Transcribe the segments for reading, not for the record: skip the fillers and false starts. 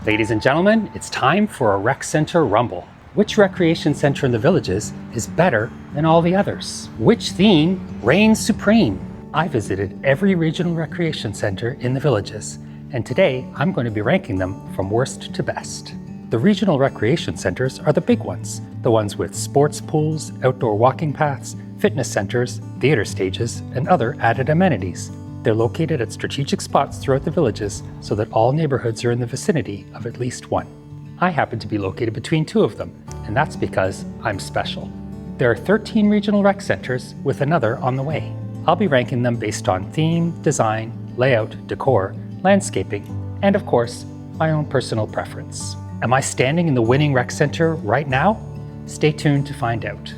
Ladies and gentlemen, it's time for a rec center rumble. Which recreation center in the Villages is better than all the others? Which theme reigns supreme? I visited every regional recreation center in the Villages, and today I'm going to be ranking them from worst to best. The regional recreation centers are the big ones, the ones with sports pools, outdoor walking paths, fitness centers, theater stages, and other added amenities. They're located at strategic spots throughout the Villages so that all neighborhoods are in the vicinity of at least one. I happen to be located between two of them, and that's because I'm special. There are 13 regional rec centers with another on the way. I'll be ranking them based on theme, design, layout, decor, landscaping, and of course, my own personal preference. Am I standing in the winning rec center right now? Stay tuned to find out.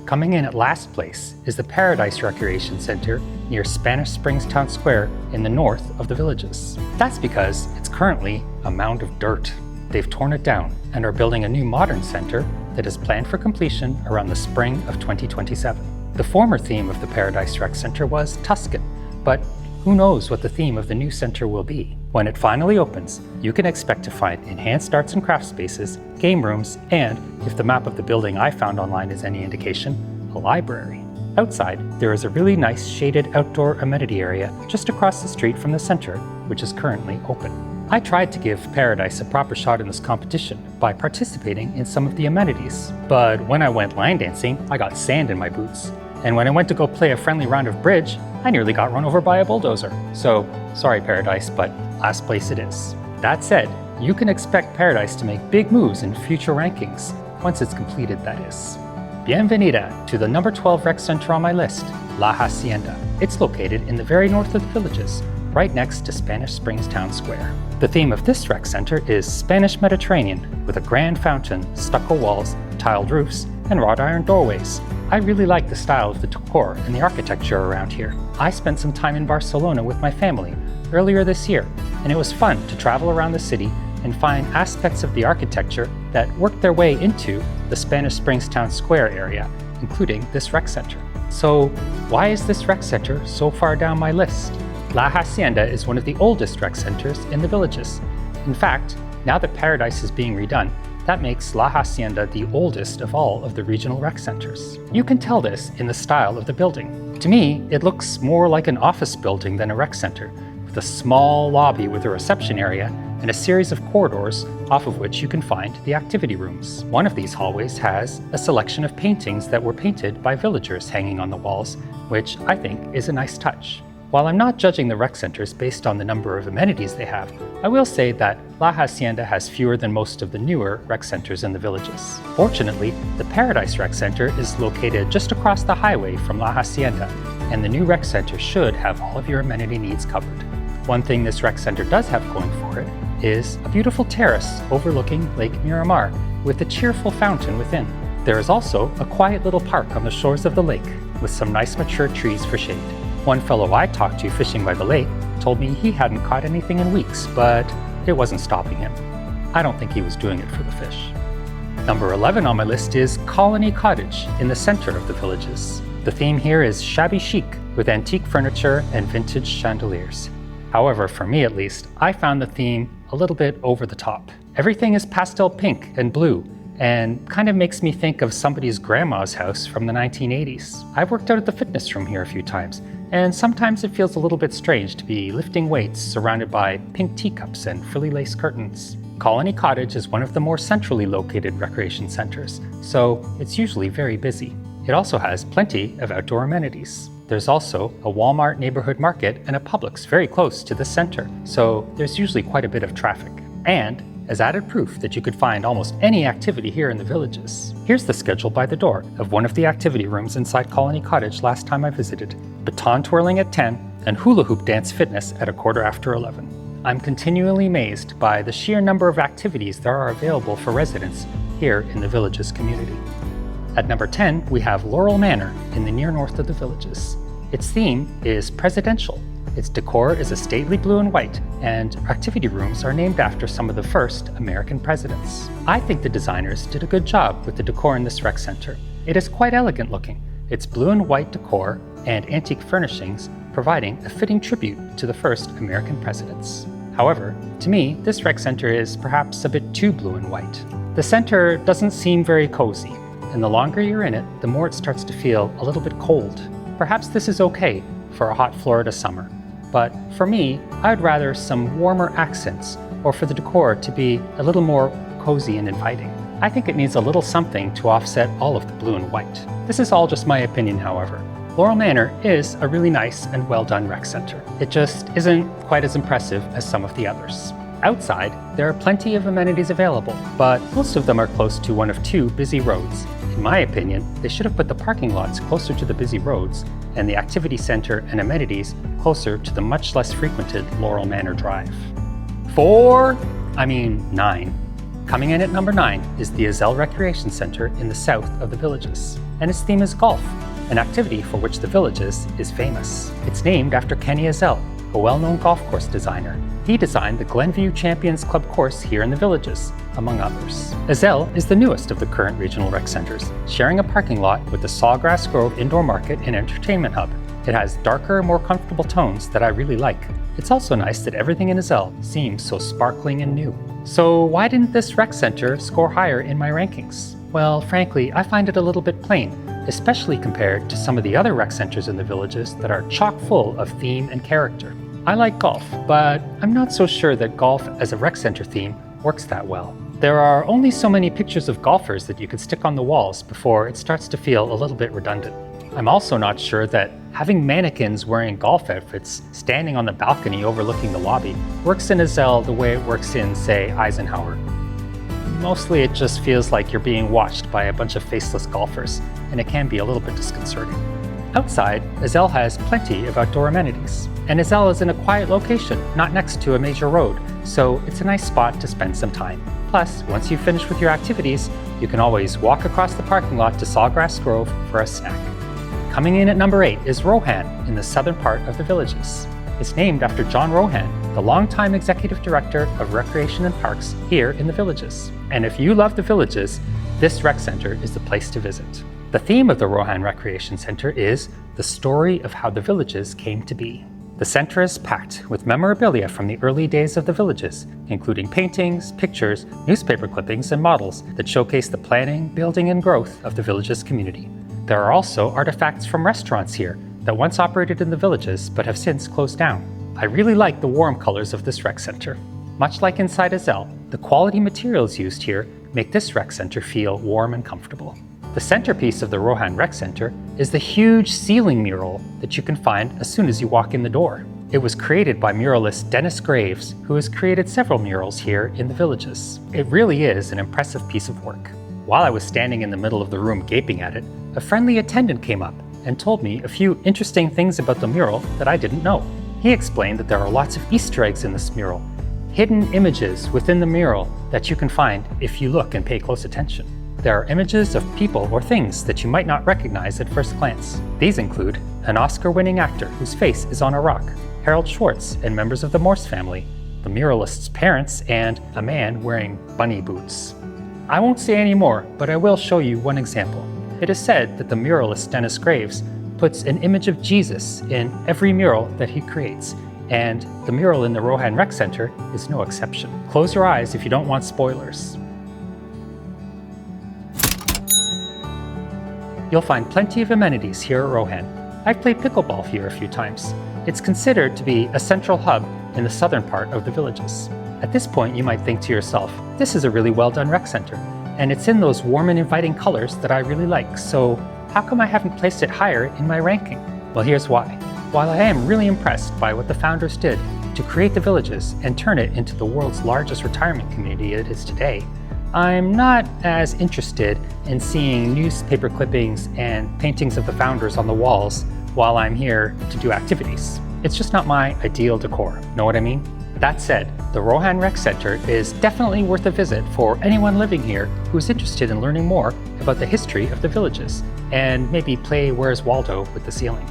Coming in at last place is the Paradise Recreation Center near Spanish Springs Town Square in the north of the Villages. That's because it's currently a mound of dirt. They've torn it down and are building a new modern center that is planned for completion around the spring of 2027. The former theme of the Paradise Rec Center was Tuscan, but who knows what the theme of the new center will be. When it finally opens, you can expect to find enhanced arts and crafts spaces, game rooms, and, if the map of the building I found online is any indication, a library. Outside, there is a really nice shaded outdoor amenity area just across the street from the center, which is currently open. I tried to give Paradise a proper shot in this competition by participating in some of the amenities, but when I went line dancing, I got sand in my boots. And when I went to go play a friendly round of bridge, I nearly got run over by a bulldozer. So, sorry Paradise, but last place it is. That said, you can expect Paradise to make big moves in future rankings, once it's completed that is. Bienvenida to the number 12 rec center on my list, La Hacienda. It's located in the very north of the Villages, right next to Spanish Springs Town Square. The theme of this rec center is Spanish Mediterranean, with a grand fountain, stucco walls, tiled roofs, and wrought iron doorways. I really like the style of the decor and the architecture around here. I spent some time in Barcelona with my family earlier this year, and it was fun to travel around the city and find aspects of the architecture that worked their way into the Spanish Springs Town Square area, including this rec center. So why is this rec center so far down my list? La Hacienda is one of the oldest rec centers in the Villages. In fact, now that Paradise is being redone, that makes La Hacienda the oldest of all of the regional rec centers. You can tell this in the style of the building. To me, it looks more like an office building than a rec center, with a small lobby with a reception area and a series of corridors off of which you can find the activity rooms. One of these hallways has a selection of paintings that were painted by villagers hanging on the walls, which I think is a nice touch. While I'm not judging the rec centers based on the number of amenities they have, I will say that La Hacienda has fewer than most of the newer rec centers in the Villages. Fortunately, the Paradise Rec Center is located just across the highway from La Hacienda, and the new rec center should have all of your amenity needs covered. One thing this rec center does have going for it is a beautiful terrace overlooking Lake Miramar with a cheerful fountain within. There is also a quiet little park on the shores of the lake with some nice mature trees for shade. One fellow I talked to fishing by the lake told me he hadn't caught anything in weeks, but it wasn't stopping him. I don't think he was doing it for the fish. Number 11 on my list is Colony Cottage in the center of the Villages. The theme here is shabby chic with antique furniture and vintage chandeliers. However, for me at least, I found the theme a little bit over the top. Everything is pastel pink and blue, and kind of makes me think of somebody's grandma's house from the 1980s. I've worked out at the fitness room here a few times, and sometimes it feels a little bit strange to be lifting weights surrounded by pink teacups and frilly lace curtains. Colony Cottage is one of the more centrally located recreation centers, so it's usually very busy. It also has plenty of outdoor amenities. There's also a Walmart neighborhood market and a Publix very close to the center, so there's usually quite a bit of traffic. And as added proof that you could find almost any activity here in the Villages, here's the schedule by the door of one of the activity rooms inside Colony Cottage last time I visited. Baton twirling at 10 and hula hoop dance fitness at 11:15. I'm continually amazed by the sheer number of activities there are available for residents here in the Villages community. At number 10, we have Laurel Manor in the near north of the Villages. Its theme is presidential. Its decor is a stately blue and white, and activity rooms are named after some of the first American presidents. I think the designers did a good job with the decor in this rec center. It is quite elegant looking. Its blue and white decor and antique furnishings providing a fitting tribute to the first American presidents. However, to me, this rec center is perhaps a bit too blue and white. The center doesn't seem very cozy, and the longer you're in it, the more it starts to feel a little bit cold. Perhaps this is okay for a hot Florida summer, but for me, I'd rather some warmer accents or for the decor to be a little more cozy and inviting. I think it needs a little something to offset all of the blue and white. This is all just my opinion, however. Laurel Manor is a really nice and well-done rec center. It just isn't quite as impressive as some of the others. Outside, there are plenty of amenities available, but most of them are close to one of two busy roads. In my opinion, they should have put the parking lots closer to the busy roads and the activity center and amenities closer to the much less frequented Laurel Manor Drive. 9. Coming in at number 9 is the Azell Recreation Center in the south of the Villages, and its theme is golf, an activity for which the Villages is famous. It's named after Kenny Azell, a well-known golf course designer. He designed the Glenview Champions Club course here in the Villages, among others. Azell is the newest of the current regional rec centers, sharing a parking lot with the Sawgrass Grove Indoor Market and Entertainment Hub. It has darker, more comfortable tones that I really like. It's also nice that everything in Azell seems so sparkling and new. So why didn't this rec center score higher in my rankings? Well, frankly, I find it a little bit plain, especially compared to some of the other rec centers in the Villages that are chock full of theme and character. I like golf, but I'm not so sure that golf as a rec center theme works that well. There are only so many pictures of golfers that you could stick on the walls before it starts to feel a little bit redundant. I'm also not sure that having mannequins wearing golf outfits standing on the balcony overlooking the lobby works in Azell the way it works in, say, Eisenhower. Mostly it just feels like you're being watched by a bunch of faceless golfers, and it can be a little bit disconcerting. Outside, Azell has plenty of outdoor amenities, and Azell is in a quiet location, not next to a major road, so it's a nice spot to spend some time. Plus, once you've finished with your activities, you can always walk across the parking lot to Sawgrass Grove for a snack. Coming in at number 8 is Rohan in the southern part of the Villages. It's named after John Rohan, the longtime executive director of Recreation and Parks here in the Villages. And if you love the Villages, this rec center is the place to visit. The theme of the Rohan Recreation Center is the story of how the Villages came to be. The center is packed with memorabilia from the early days of the Villages, including paintings, pictures, newspaper clippings, and models that showcase the planning, building, and growth of the Villages community. There are also artifacts from restaurants here that once operated in the Villages but have since closed down. I really like the warm colors of this rec center. Much like inside Azell, the quality materials used here make this rec center feel warm and comfortable. The centerpiece of the Rohan Rec Center is the huge ceiling mural that you can find as soon as you walk in the door. It was created by muralist Dennis Graves, who has created several murals here in the Villages. It really is an impressive piece of work. While I was standing in the middle of the room gaping at it, a friendly attendant came up and told me a few interesting things about the mural that I didn't know. He explained that there are lots of Easter eggs in this mural, hidden images within the mural that you can find if you look and pay close attention. There are images of people or things that you might not recognize at first glance. These include an Oscar-winning actor whose face is on a rock, Harold Schwartz and members of the Morse family, the muralist's parents, and a man wearing bunny boots. I won't say any more, but I will show you one example. It is said that the muralist Dennis Graves puts an image of Jesus in every mural that he creates, and the mural in the Rohan Rec Center is no exception. Close your eyes if you don't want spoilers. You'll find plenty of amenities here at Rohan. I've played pickleball here a few times. It's considered to be a central hub in the southern part of the Villages. At this point, you might think to yourself, this is a really well-done rec center, and it's in those warm and inviting colors that I really like, so how come I haven't placed it higher in my ranking? Well, here's why. While I am really impressed by what the founders did to create the Villages and turn it into the world's largest retirement community it is today, I'm not as interested in seeing newspaper clippings and paintings of the founders on the walls while I'm here to do activities. It's just not my ideal decor, know what I mean? That said, the Rohan Rec Center is definitely worth a visit for anyone living here who's interested in learning more about the history of the Villages and maybe play Where's Waldo with the ceiling.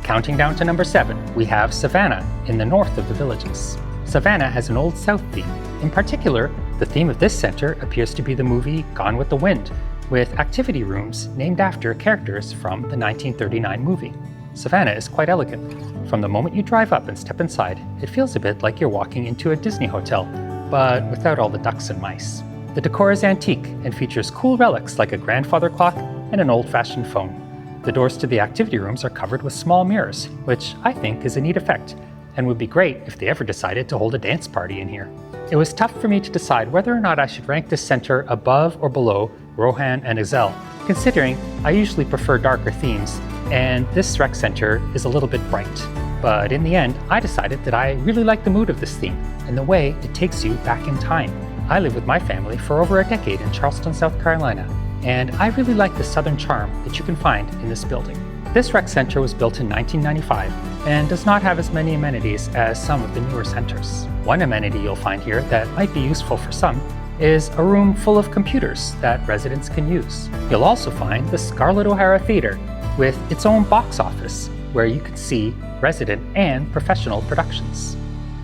Counting down to number 7, we have Savannah in the north of the Villages. Savannah has an Old South theme. In particular, the theme of this center appears to be the movie Gone with the Wind, with activity rooms named after characters from the 1939 movie. Savannah is quite elegant. From the moment you drive up and step inside, it feels a bit like you're walking into a Disney hotel, but without all the ducks and mice. The decor is antique and features cool relics like a grandfather clock and an old-fashioned phone. The doors to the activity rooms are covered with small mirrors, which I think is a neat effect, and would be great if they ever decided to hold a dance party in here. It was tough for me to decide whether or not I should rank this center above or below Rohan and Excel, considering I usually prefer darker themes, and this rec center is a little bit bright. But in the end, I decided that I really like the mood of this theme and the way it takes you back in time. I lived with my family for over a decade in Charleston, South Carolina, and I really like the southern charm that you can find in this building. This rec center was built in 1995 and does not have as many amenities as some of the newer centers. One amenity you'll find here that might be useful for some is a room full of computers that residents can use. You'll also find the Scarlett O'Hara Theater with its own box office where you can see resident and professional productions.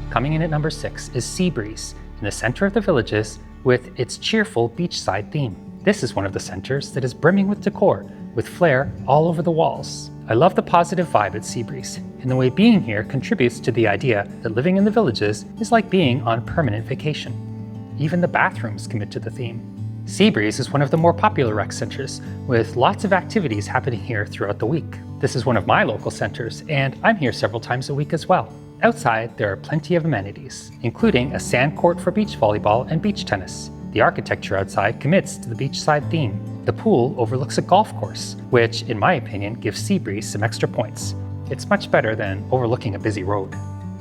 Coming in at number 6 is SeaBreeze in the center of the Villages with its cheerful beachside theme. This is one of the centers that is brimming with decor, with flair all over the walls. I love the positive vibe at SeaBreeze, and the way being here contributes to the idea that living in the Villages is like being on permanent vacation. Even the bathrooms commit to the theme. SeaBreeze is one of the more popular rec centers, with lots of activities happening here throughout the week. This is one of my local centers, and I'm here several times a week as well. Outside, there are plenty of amenities, including a sand court for beach volleyball and beach tennis. The architecture outside commits to the beachside theme. The pool overlooks a golf course, which, in my opinion, gives SeaBreeze some extra points. It's much better than overlooking a busy road.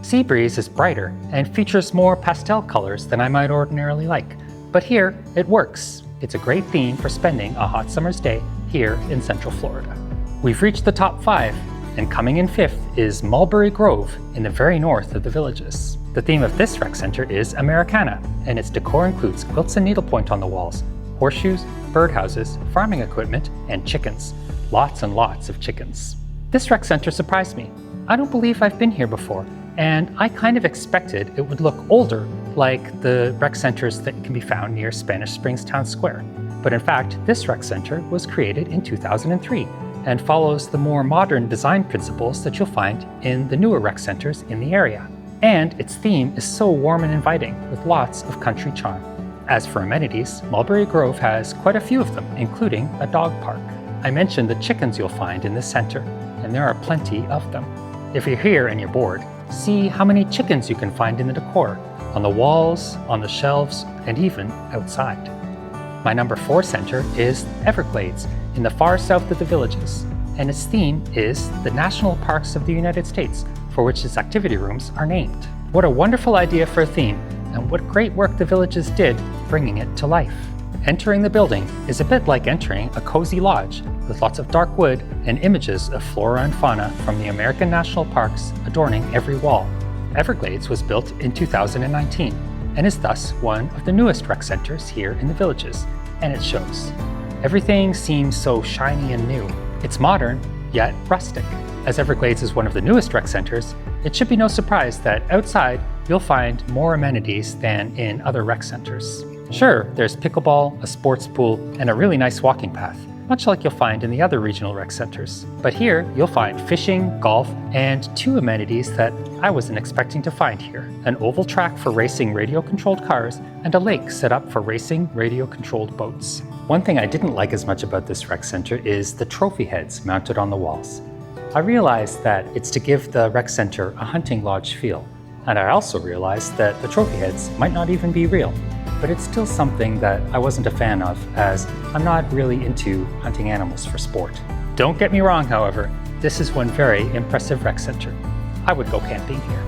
SeaBreeze is brighter and features more pastel colors than I might ordinarily like, but here it works. It's a great theme for spending a hot summer's day here in Central Florida. We've reached the top 5, and coming in 5th is Mulberry Grove in the very north of the Villages. The theme of this rec center is Americana, and its decor includes quilts and needlepoint on the walls, horseshoes, birdhouses, farming equipment, and chickens. Lots and lots of chickens. This rec center surprised me. I don't believe I've been here before, and I kind of expected it would look older, like the rec centers that can be found near Spanish Springs Town Square. But in fact, this rec center was created in 2003 and follows the more modern design principles that you'll find in the newer rec centers in the area. And its theme is so warm and inviting, with lots of country charm. As for amenities, Mulberry Grove has quite a few of them, including a dog park. I mentioned the chickens you'll find in this center, and there are plenty of them. If you're here and you're bored, see how many chickens you can find in the decor, on the walls, on the shelves, and even outside. My number 4 center is Everglades in the far south of the Villages, and its theme is the National Parks of the United States, for which its activity rooms are named. What a wonderful idea for a theme, and what great work the Villages did bringing it to life. Entering the building is a bit like entering a cozy lodge with lots of dark wood and images of flora and fauna from the American national parks adorning every wall. Everglades was built in 2019 and is thus one of the newest rec centers here in the Villages, and it shows. Everything seems so shiny and new. It's modern, yet rustic. As Everglades is one of the newest rec centers, it should be no surprise that outside you'll find more amenities than in other rec centers. Sure, there's pickleball, a sports pool, and a really nice walking path, much like you'll find in the other regional rec centers. But here, you'll find fishing, golf, and 2 amenities that I wasn't expecting to find here. An oval track for racing radio-controlled cars, and a lake set up for racing radio-controlled boats. One thing I didn't like as much about this rec center is the trophy heads mounted on the walls. I realized that it's to give the rec center a hunting lodge feel, and I also realized that the trophy heads might not even be real. But it's still something that I wasn't a fan of, as I'm not really into hunting animals for sport. Don't get me wrong, however, this is one very impressive rec center. I would go camping here.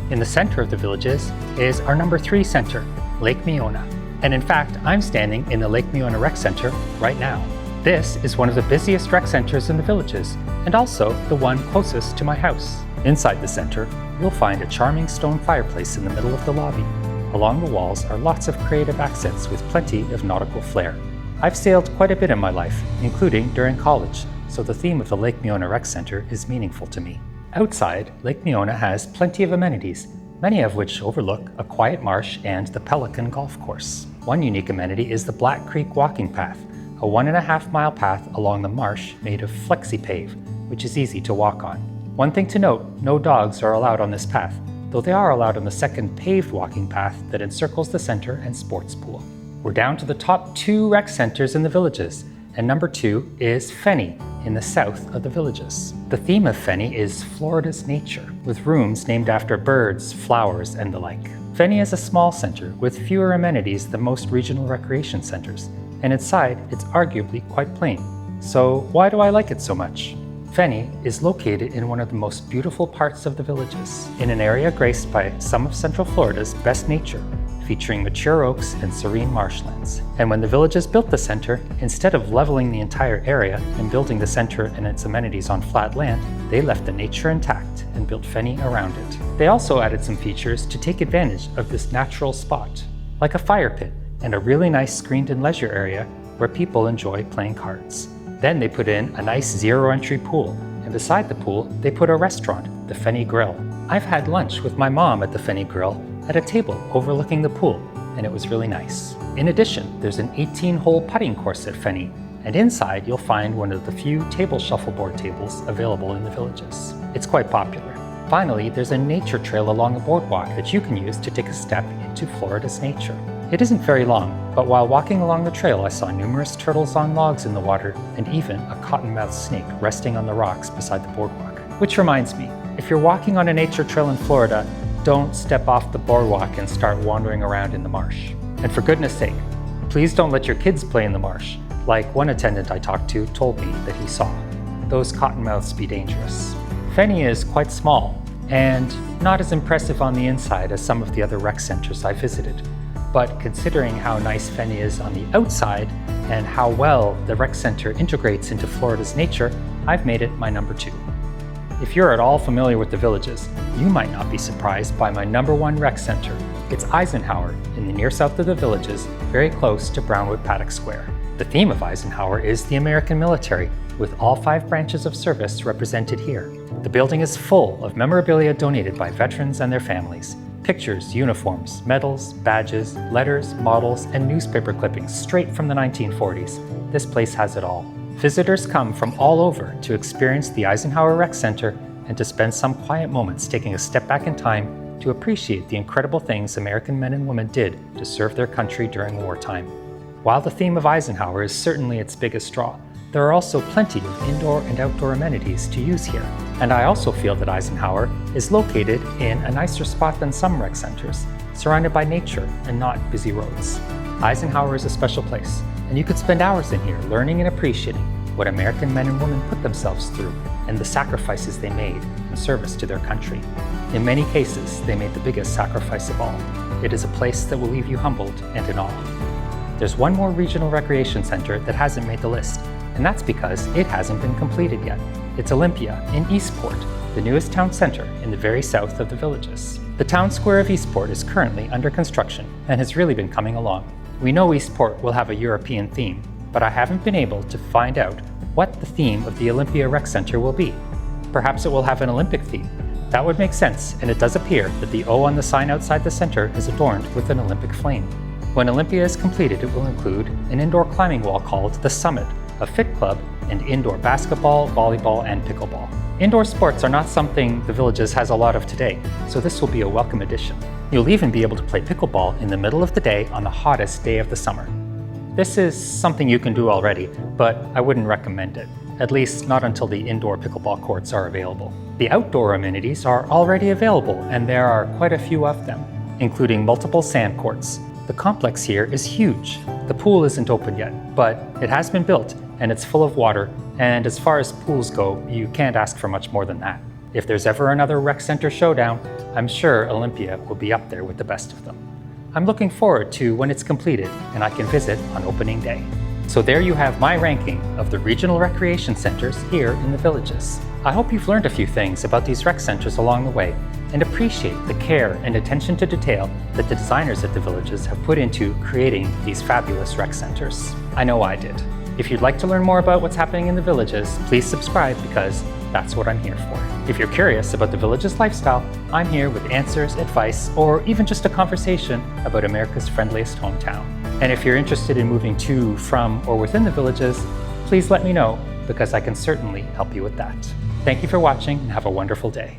In the center of the Villages is our number 3 center, Lake Miona. And in fact, I'm standing in the Lake Miona Rec Center right now. This is one of the busiest rec centers in the Villages, and also the one closest to my house. Inside the center, you'll find a charming stone fireplace in the middle of the lobby. Along the walls are lots of creative accents with plenty of nautical flair. I've sailed quite a bit in my life, including during college, so the theme of the Lake Miona Rec Center is meaningful to me. Outside, Lake Miona has plenty of amenities, many of which overlook a quiet marsh and the Pelican Golf Course. One unique amenity is the Black Creek Walking Path, a 1.5-mile path along the marsh made of flexi-pave, which is easy to walk on. One thing to note, no dogs are allowed on this path, though they are allowed on the second paved walking path that encircles the center and sports pool. We're down to the top 2 rec centers in the villages, and number 2 is Fenny in the south of the villages. The theme of Fenny is Florida's nature, with rooms named after birds, flowers, and the like. Fenny is a small center with fewer amenities than most regional recreation centers, and inside it's arguably quite plain. So why do I like it so much? Fenny is located in one of the most beautiful parts of the villages, in an area graced by some of Central Florida's best nature, featuring mature oaks and serene marshlands. And when the villages built the center, instead of leveling the entire area and building the center and its amenities on flat land, they left the nature intact and built Fenny around it. They also added some features to take advantage of this natural spot, like a fire pit and a really nice screened-in leisure area where people enjoy playing cards. Then they put in a nice zero-entry pool, and beside the pool, they put a restaurant, the Fenny Grill. I've had lunch with my mom at the Fenny Grill at a table overlooking the pool, and it was really nice. In addition, there's an 18-hole putting course at Fenny, and inside you'll find one of the few table shuffleboard tables available in the villages. It's quite popular. Finally, there's a nature trail along a boardwalk that you can use to take a step into Florida's nature. It isn't very long, but while walking along the trail I saw numerous turtles on logs in the water and even a cottonmouth snake resting on the rocks beside the boardwalk. Which reminds me, if you're walking on a nature trail in Florida, don't step off the boardwalk and start wandering around in the marsh. And for goodness sake, please don't let your kids play in the marsh, like one attendant I talked to told me that he saw. Those cottonmouths be dangerous. Fenny is quite small and not as impressive on the inside as some of the other rec centers I visited. But considering how nice Fenny is on the outside and how well the rec center integrates into Florida's nature, I've made it my number 2. If you're at all familiar with the villages, you might not be surprised by my number 1 rec center. It's Eisenhower in the near south of the villages, very close to Brownwood Paddock Square. The theme of Eisenhower is the American military, with all 5 branches of service represented here. The building is full of memorabilia donated by veterans and their families. Pictures, uniforms, medals, badges, letters, models, and newspaper clippings straight from the 1940s. This place has it all. Visitors come from all over to experience the Eisenhower Rec Center and to spend some quiet moments taking a step back in time to appreciate the incredible things American men and women did to serve their country during wartime. While the theme of Eisenhower is certainly its biggest draw, there are also plenty of indoor and outdoor amenities to use here. And I also feel that Eisenhower is located in a nicer spot than some rec centers, surrounded by nature and not busy roads. Eisenhower is a special place, and you could spend hours in here learning and appreciating what American men and women put themselves through and the sacrifices they made in service to their country. In many cases, they made the biggest sacrifice of all. It is a place that will leave you humbled and in awe. There's one more regional recreation center that hasn't made the list, and that's because it hasn't been completed yet. It's Olympia in Eastport, the newest town center in the very south of the villages. The town square of Eastport is currently under construction and has really been coming along. We know Eastport will have a European theme, but I haven't been able to find out what the theme of the Olympia Rec Center will be. Perhaps it will have an Olympic theme. That would make sense, and it does appear that the O on the sign outside the center is adorned with an Olympic flame. When Olympia is completed, it will include an indoor climbing wall called The Summit, a fit club, and indoor basketball, volleyball, and pickleball. Indoor sports are not something the Villages has a lot of today, so this will be a welcome addition. You'll even be able to play pickleball in the middle of the day on the hottest day of the summer. This is something you can do already, but I wouldn't recommend it, at least not until the indoor pickleball courts are available. The outdoor amenities are already available, and there are quite a few of them, including multiple sand courts. The complex here is huge. The pool isn't open yet, but it has been built and it's full of water, and as far as pools go, you can't ask for much more than that. If there's ever another rec center showdown, I'm sure Olympia will be up there with the best of them. I'm looking forward to when it's completed and I can visit on opening day. So there you have my ranking of the regional recreation centers here in the Villages. I hope you've learned a few things about these rec centers along the way and appreciate the care and attention to detail that the designers at the Villages have put into creating these fabulous rec centers. I know I did. If you'd like to learn more about what's happening in the Villages, please subscribe because that's what I'm here for. If you're curious about the Villages lifestyle, I'm here with answers, advice, or even just a conversation about America's friendliest hometown. And if you're interested in moving to, from, or within the Villages, please let me know because I can certainly help you with that. Thank you for watching and have a wonderful day.